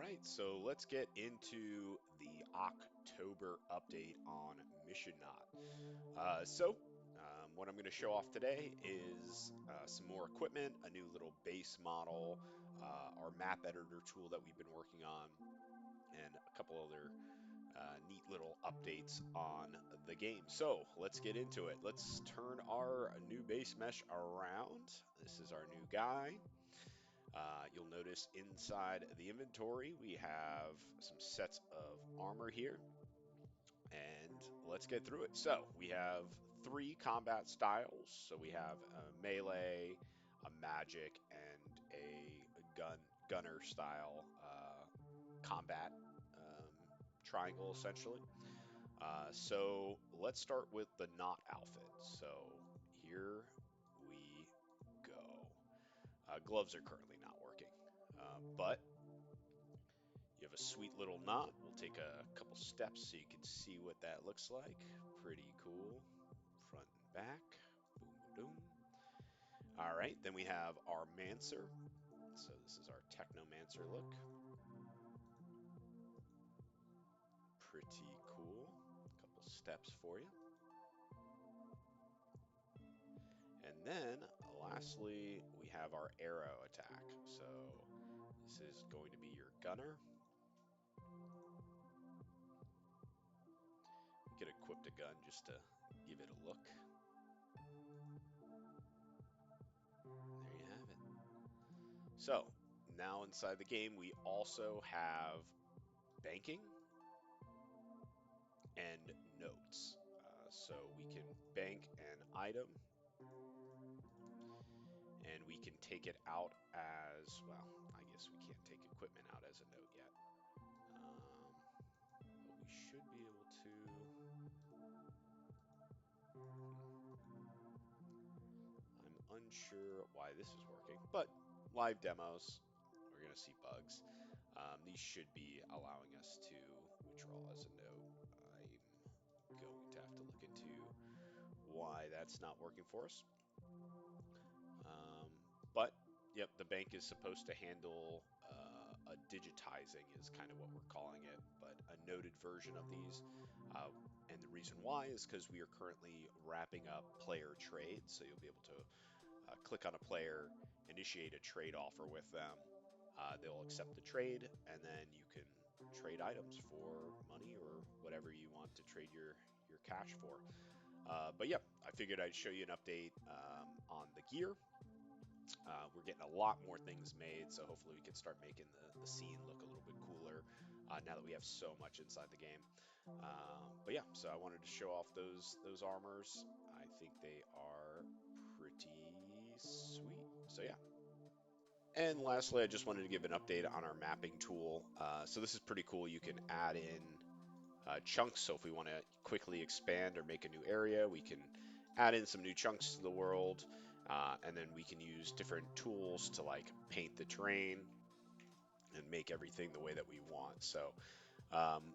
right, so let's get into the October update on Missionaut. What I'm going to show off today is some more equipment, a new little base model, our map editor tool that we've been working on, and a couple other neat little updates on the game. So let's get into it. Let's turn our new base mesh around. This is our new guy. You'll notice inside the inventory we have some sets of armor here, and let's get through it. So we have three combat styles. So we have a melee, a magic, and a gunner style combat triangle essentially. So let's start with the knot outfit. So here we go. Gloves are currently not working, but you have a sweet little knot. We'll take a couple steps so you can see what that looks like. Pretty cool. Front and back. Boom, boom, boom. All right, then we have our Mancer. So this is our Technomancer look. Pretty cool. Couple steps for you. And then lastly, we have our arrow attack. So this is going to be your gunner. Get equipped a gun just to give it a look. There you have it. So now inside the game, we also have banking and notes. So we can bank an item and we can take it out as, well, I guess we can't take equipment out as a note yet. But we should be able to. I'm unsure why this is working, but live demos, we're going to see bugs. These should be allowing us to withdraw as a note. I'm going to have to look into why that's not working for us. Um, but yep, the bank is supposed to handle a digitizing is kind of what we're calling it, but a noted version of these. Uh, and the reason why is because we are currently wrapping up player trades, so you'll be able to click on a player, initiate a trade offer with them. They'll accept the trade, and then you can trade items for money or whatever you want to trade your cash for. But yeah, I figured I'd show you an update on the gear. We're getting a lot more things made, so hopefully we can start making the scene look a little bit cooler now that we have so much inside the game. But yeah, so I wanted to show off those armors. I think they are pretty sweet. So yeah. And lastly, I just wanted to give an update on our mapping tool. So this is pretty cool. You can add in chunks. So if we want to quickly expand or make a new area, we can add in some new chunks to the world. And then we can use different tools to like paint the terrain and make everything the way that we want. So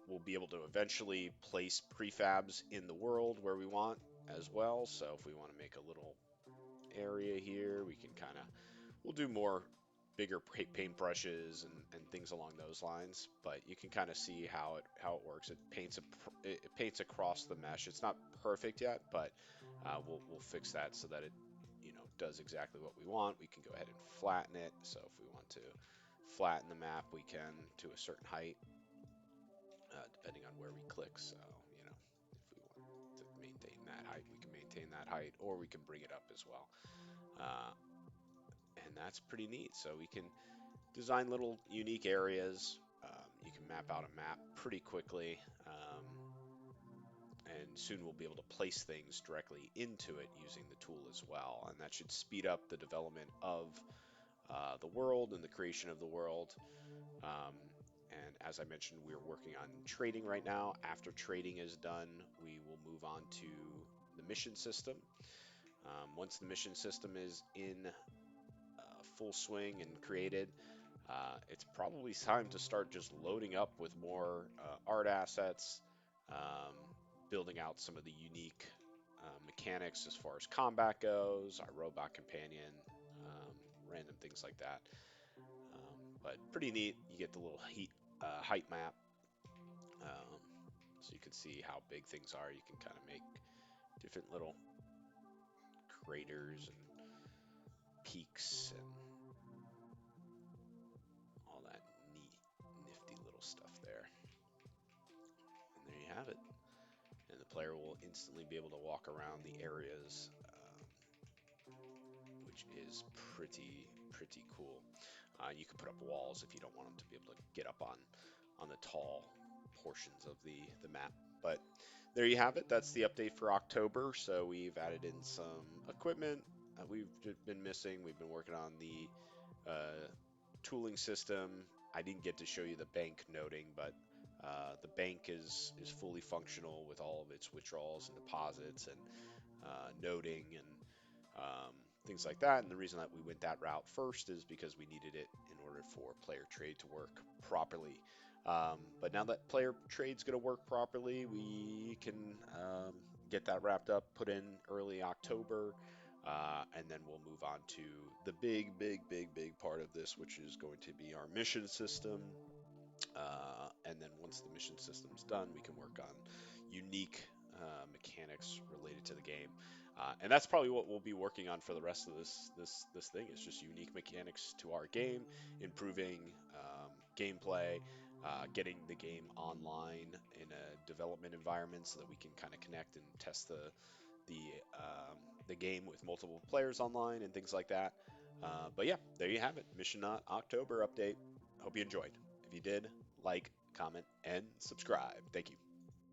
we'll be able to eventually place prefabs in the world where we want as well. So if we want to make a little area here, we can kind of, we'll do more bigger paintbrushes and things along those lines. But you can kind of see how it works. It paints across the mesh. It's not perfect yet, but we'll fix that so that it does exactly what we want. We can go ahead and flatten it. So if we want to flatten the map, we can to a certain height, depending on where we click. So if we want to maintain that height, we can maintain that height, or we can bring it up as well. Uh, and that's pretty neat. So we can design little unique areas. You can map out a map pretty quickly, and soon we'll be able to place things directly into it using the tool as well. And that should speed up the development of the world and the creation of the world. Um, and as I mentioned, we're working on trading right now. After trading is done, we will move on to the mission system. Once the mission system is in full swing and created, it's probably time to start just loading up with more art assets, um, building out some of the unique mechanics as far as combat goes, our robot companion, random things like that. But pretty neat. You get the little height map, um, so you can see how big things are. You can kind of make different little craters and peaks and all that neat, nifty little stuff there. And there you have it. And the player will instantly be able to walk around the areas, which is pretty cool. You can put up walls if you don't want them to be able to get up on the tall portions of the map. But there you have it. That's the update for October. So we've added in some equipment we've been missing. We've been working on the uh, tooling system. I didn't get to show you the bank noting, but the bank is fully functional with all of its withdrawals and deposits and noting and things like that. And the reason that we went that route first is because we needed it in order for player trade to work properly. But now that player trade's going to work properly, we can get that wrapped up, put in early October, and then we'll move on to the big part of this, which is going to be our mission system. And then once the mission system's done, we can work on unique mechanics related to the game. And that's probably what we'll be working on for the rest of this thing. Is just unique mechanics to our game, improving gameplay, getting the game online in a development environment so that we can kind of connect and test the game with multiple players online and things like that. But yeah, there you have it. Missionaut October update. Hope you enjoyed. If you did, like, comment, and subscribe. Thank you.